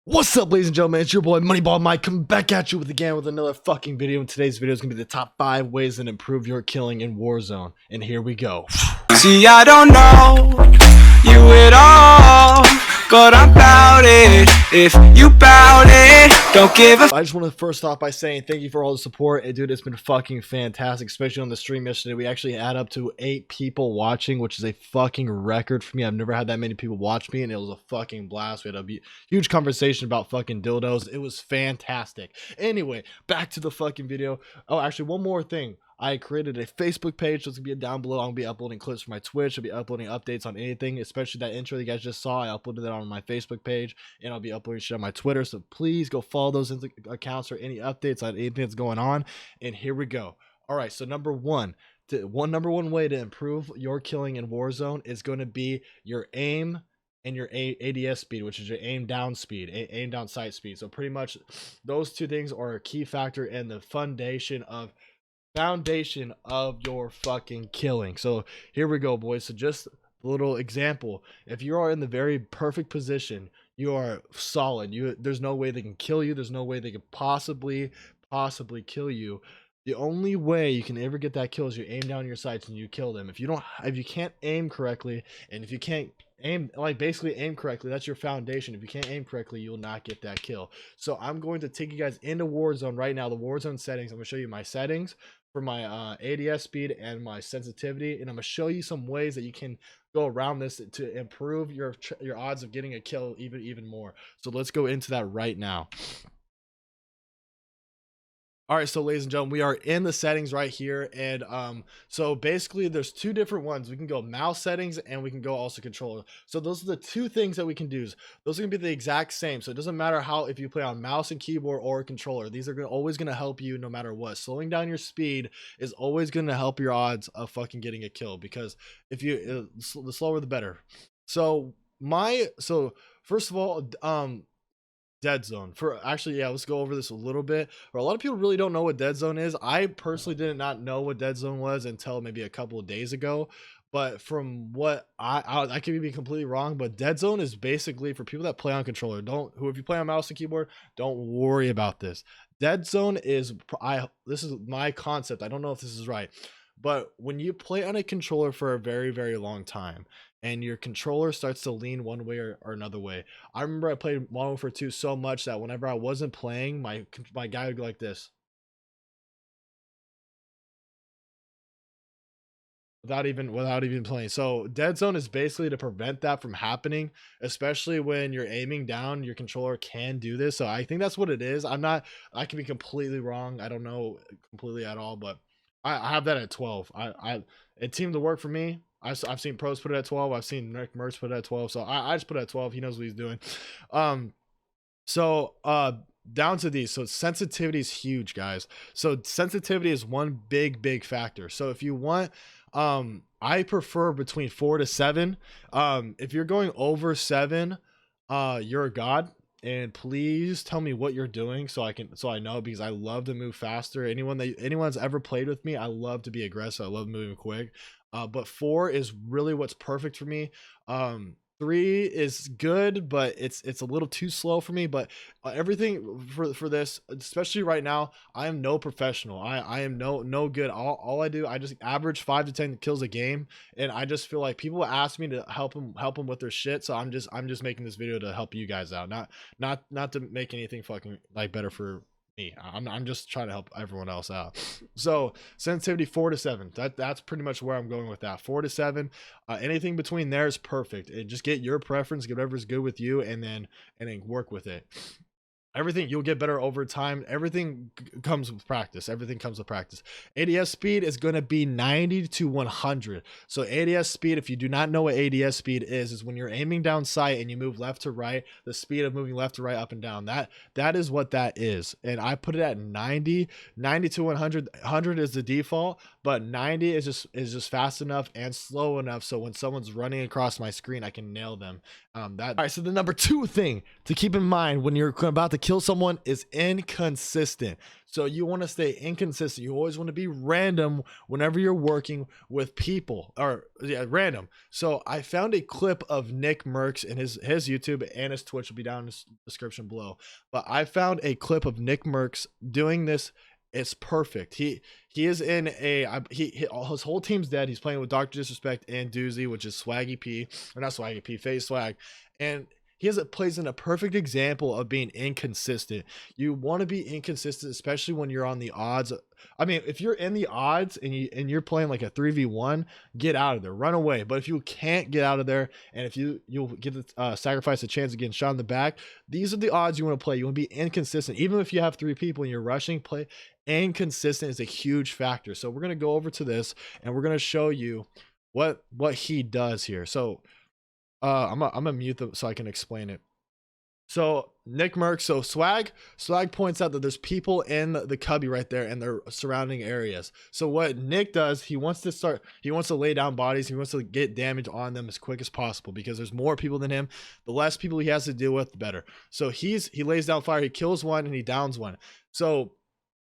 What's up, ladies and gentlemen? It's your boy Moneyball Mike coming back at you again with another fucking video. And today's video is gonna be the top 5 ways to improve your killing in Warzone. And here we go. See, I don't know you at all, but I'm bout it. If you bout it, don't give a I just want to first off by saying thank you for all the support. And dude, it's been fucking fantastic, especially on the stream yesterday. We actually had up to 8 people watching, which is a fucking record for me. I've never had that many people watch me, and it was a fucking blast. We had a huge conversation about fucking dildos. It was fantastic. Anyway, back to the fucking video. Oh, actually, one more thing. I created a Facebook page, so it's gonna be down below. I'm gonna be uploading clips from my Twitch. I'll be uploading updates on anything, especially that intro you guys just saw. I uploaded that on my Facebook page, and I'll be uploading shit on my Twitter. So please go follow those accounts for any updates on anything that's going on. And here we go. All right, so number one way to improve your killing in Warzone is going to be your aim and your ADS speed, which is your aim down speed, aim down sight speed. So pretty much those two things are a key factor in the foundation of your fucking killing. So here we go, boys. So just a little example: if you are in the very perfect position, you are solid, there's no way they can kill you, there's no way they could possibly kill you. The only way you can ever get that kill is you aim down your sights and you kill them. If you can't aim correctly, and if you can't basically aim correctly, that's your foundation. If you can't aim correctly, you will not get that kill. So I'm going to take you guys into Warzone right now, the Warzone settings. I'm going to show you my settings for my ADS speed and my sensitivity, and I'm going to show you some ways that you can go around this to improve your odds of getting a kill even more. So let's go into that right now. All right, so ladies and gentlemen, we are in the settings right here, and so basically there's two different ones. We can go mouse settings and we can go also controller. So those are the two things that we can do. Those are gonna be the exact same, so it doesn't matter how, if you play on mouse and keyboard or controller, these are always gonna help you no matter what. Slowing down your speed is always gonna help your odds of fucking getting a kill, because if you the slower the better. So first of all, dead zone. Let's go over this a little bit. A lot of people really don't know what dead zone is. I personally did not know what dead zone was until maybe a couple of days ago. But from what I could be completely wrong, but dead zone is basically for people that play on controller. If you play on mouse and keyboard, don't worry about this. Dead zone is this is my concept. I don't know if this is right, but when you play on a controller for a very, very long time, and your controller starts to lean one way or another way. I remember I played Modern Warfare 2 so much that whenever I wasn't playing, my guy would go like this, without even playing. So dead zone is basically to prevent that from happening, especially when you're aiming down. Your controller can do this, so I think that's what it is. I can be completely wrong. I don't know completely at all, but I have that at 12. It seemed to work for me. I've seen pros put it at 12. I've seen NICKMERCS put it at 12. So I just put it at 12. He knows what he's doing. Down to these. So sensitivity is huge, guys. So sensitivity is one big factor. So if you want, I prefer between 4 to 7. If you're going over 7, you're a god. And please tell me what you're doing so I know, because I love to move faster. Anyone's ever played with me, I love to be aggressive. I love moving quick. But 4 is really what's perfect for me. 3 is good, but it's a little too slow for me. But everything for this, especially right now, I am no professional. I am no good. All I do, I just average 5 to 10 kills a game, and I just feel like people ask me to help them with their shit. So I'm just making this video to help you guys out, not to make anything fucking like better for me. I'm just trying to help everyone else out. So sensitivity 4 to 7. That's pretty much where I'm going with that. 4 to 7. Anything between there is perfect. And just get your preference, get whatever's good with you, and then work with it. Everything, you'll get better over time. Everything comes with practice. ADS speed is going to be 90 to 100. So ADS speed, if you do not know what ADS speed is when you're aiming down sight and you move left to right, the speed of moving left to right, up and down, that is what that is. And I put it at 90 to 100. 100 is the default, but 90 is just fast enough and slow enough so when someone's running across my screen, I can nail them. All right, so the number 2 thing to keep in mind when you're about to kill someone is inconsistent. So you want to stay inconsistent. You always want to be random whenever you're working with people, or yeah, random. So I found a clip of NICKMERCS, and his YouTube and his Twitch will be down in the description below. But I found a clip of NICKMERCS doing this. It's perfect. He is in a his whole team's dead. He's playing with Dr. Disrespect and Doozy, which is Swaggy P, or not Swaggy P, Phase Swag, and plays in a perfect example of being inconsistent. You want to be inconsistent, especially when you're on the odds. I mean, if you're in the odds and you're playing like a 3v1, get out of there, run away. But if you can't get out of there, and if you'll get the sacrifice a chance of getting shot in the back, these are the odds you want to play. You want to be inconsistent. Even if you have 3 people and you're rushing, play inconsistent is a huge factor. So we're gonna go over to this and we're gonna show you what he does here. So I'm gonna mute them so I can explain it. So NICKMERCS, so Swag points out that there's people in the cubby right there and their surrounding areas. So what Nick does, he wants to lay down bodies. He wants to get damage on them as quick as possible, because there's more people than him. The less people he has to deal with, the better. So he lays down fire, he kills one and he downs one. So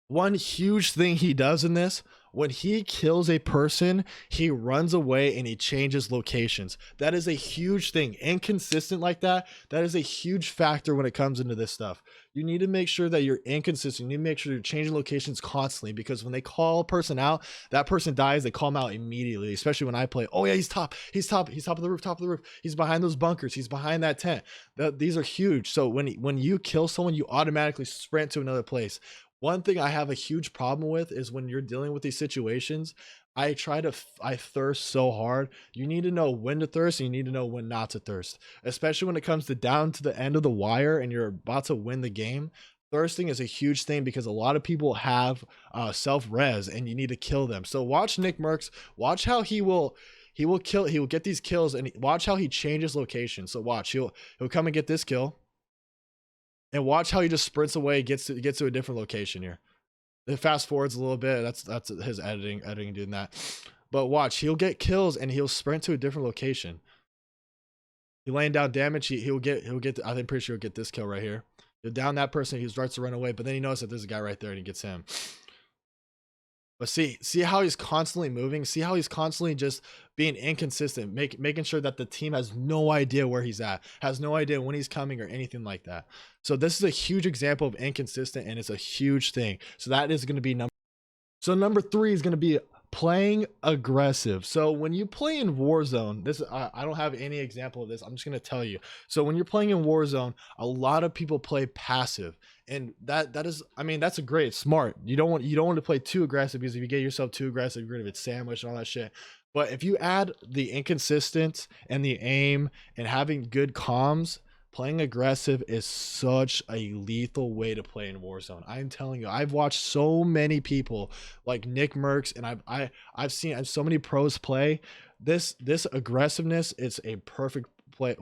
one huge thing he does in this, when he kills a person, he runs away and he changes locations. That is a huge thing. Inconsistent like that is a huge factor when it comes into this stuff. You need to make sure that you're inconsistent. You need to make sure you're changing locations constantly, because when they call a person out, that person dies, they call him out immediately. Especially when I play, oh yeah, he's top of the roof, he's behind those bunkers, he's behind that tent. These are huge. So when you kill someone, you automatically sprint to another place. One thing I have a huge problem with is when you're dealing with these situations, I thirst so hard. You need to know when to thirst and you need to know when not to thirst, especially when it comes to down to the end of the wire and you're about to win the game. Thirsting is a huge thing, because a lot of people have self-res and you need to kill them. So watch NICKMERCS, watch how he will get these kills, and watch how he changes location. So watch, he'll come and get this kill. And watch how he just sprints away, gets to a different location here. Then fast forwards a little bit. That's his editing doing that. But watch, he'll get kills and he'll sprint to a different location. He's laying down damage. He'll get. I'm pretty sure he'll get this kill right here. He'll down that person. He starts to run away, but then he knows that there's a guy right there and he gets him. But see how he's constantly moving. See how he's constantly just being inconsistent, making sure that the team has no idea where he's at, has no idea when he's coming or anything like that. So this is a huge example of inconsistent, and it's a huge thing. So that is going to be number 3 is going to be playing aggressive. So when you play in Warzone, this I don't have any example of this. I'm just going to tell you. So when you're playing in Warzone, a lot of people play passive, and that is, I mean, that's it's smart. You don't want to play too aggressive, because if you get yourself too aggressive, you're going to get sandwiched and all that shit. But if you add the inconsistent and the aim and having good comms, playing aggressive is such a lethal way to play in Warzone. I'm telling you, I've watched so many people like NICKMERCS, and I've seen so many pros play this aggressiveness. It's a perfect way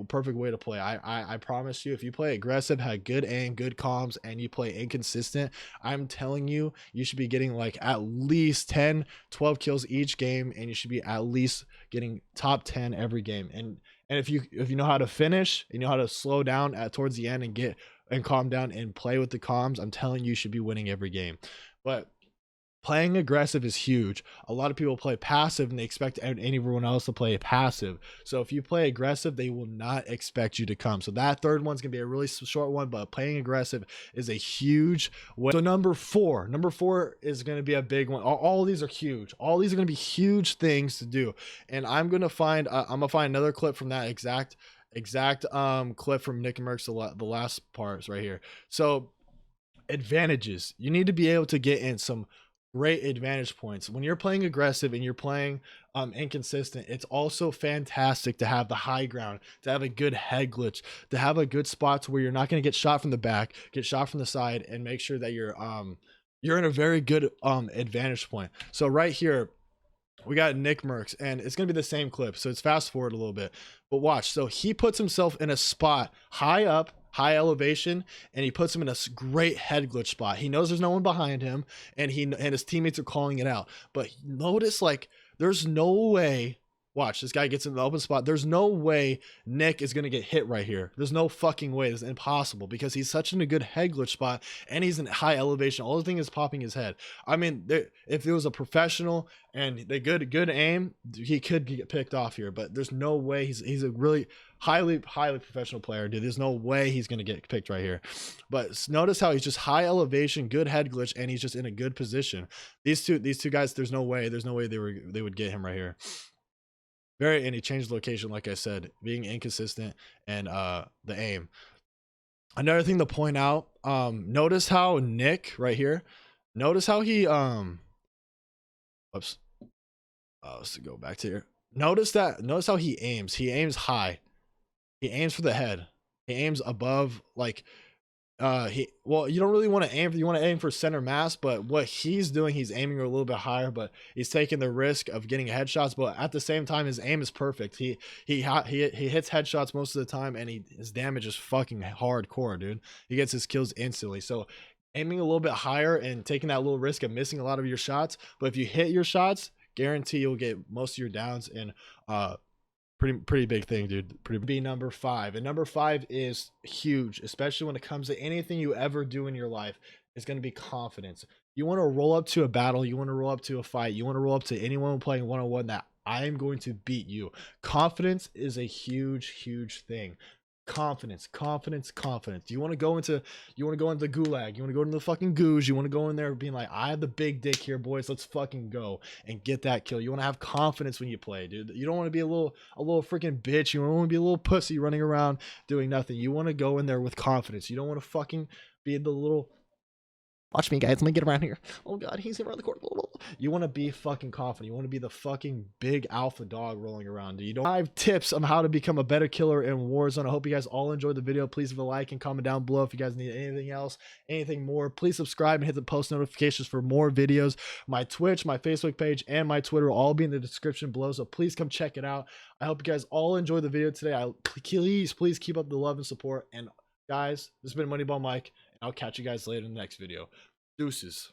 to play. I promise you, if you play aggressive, have good aim, good comms, and you play inconsistent, I'm telling you, you should be getting like at least 10-12 kills each game, and you should be at least getting top 10 every game. And if you know how to finish, you know how to slow down towards the end and calm down and play with the comms, I'm telling you, you should be winning every game. But playing aggressive is huge. A lot of people play passive and they expect everyone else to play passive. So if you play aggressive, they will not expect you to come. So that third one's gonna be a really short one, but playing aggressive is a huge way. So number four is gonna be a big one. All of these are huge. All these are gonna be huge things to do. And I'm gonna find another clip from that exact clip from NICKMERCS, the last parts right here. So advantages, you need to be able to get in some great advantage points when you're playing aggressive and you're playing inconsistent. It's also fantastic to have the high ground, to have a good head glitch, to have a good spot to where you're not going to get shot from the back, get shot from the side, and make sure that you're in a very good advantage point. So right here we got NICKMERCS, and it's gonna be the same clip, so it's fast forward a little bit, but watch. So he puts himself in a spot high up, high elevation, and he puts him in a great head glitch spot. He knows there's no one behind him, and his teammates are calling it out. But notice, like, there's no way Watch, this guy gets in the open spot. There's no way Nick is going to get hit right here. There's no fucking way. It's impossible because he's such in a good head glitch spot and he's in high elevation. All the thing is popping his head. I mean, if it was a professional and they good aim, he could get picked off here, but there's no way. He's a really highly professional player, dude. There's no way he's going to get picked right here. But notice how he's just high elevation, good head glitch, and he's just in a good position. These two guys, there's no way they would get him right here. And he changed location, like I said, being inconsistent and the aim. Another thing to point out, notice how Nick right here, notice how he let's go back to here. Notice how he aims. He aims high. He aims for the head. He aims above, like well, you don't really want to aim, you want to aim for center mass, but what he's doing, he's aiming a little bit higher, but he's taking the risk of getting headshots, but at the same time his aim is perfect. He hits headshots most of the time, and his damage is fucking hardcore, dude. He gets his kills instantly. So aiming a little bit higher and taking that little risk of missing a lot of your shots, but if you hit your shots, guarantee you'll get most of your downs. And pretty big thing, dude. Be number 5, and number 5 is huge, especially when it comes to anything you ever do in your life. It's going to be confidence. You want to roll up to a battle, you want to roll up to a fight, you want to roll up to anyone playing one-on-one that I am going to beat you. Confidence is a huge thing. Confidence. You want to go into the gulag, you want to go into the fucking goose, you want to go in there being like, I have the big dick here, boys, let's fucking go and get that kill. You want to have confidence when you play, dude. You don't want to be a little freaking bitch. You don't want to be a little pussy running around doing nothing. You want to go in there with confidence. You don't want to fucking be the little, watch me, guys, let me get around here, oh god, he's around the corner. You want to be fucking confident. You want to be the fucking big alpha dog rolling around, dude. You don't. 5 tips on how to become a better killer in Warzone. I hope you guys all enjoyed the video. Please leave a like and comment down below if you guys need anything else, anything more. Please subscribe and hit the post notifications for more videos. My Twitch, my Facebook page, and my Twitter will all be in the description below, so please come check it out. I hope you guys all enjoyed the video today. Please keep up the love and support. And guys, this has been Moneyball Mike, and I'll catch you guys later in the next video. Deuces.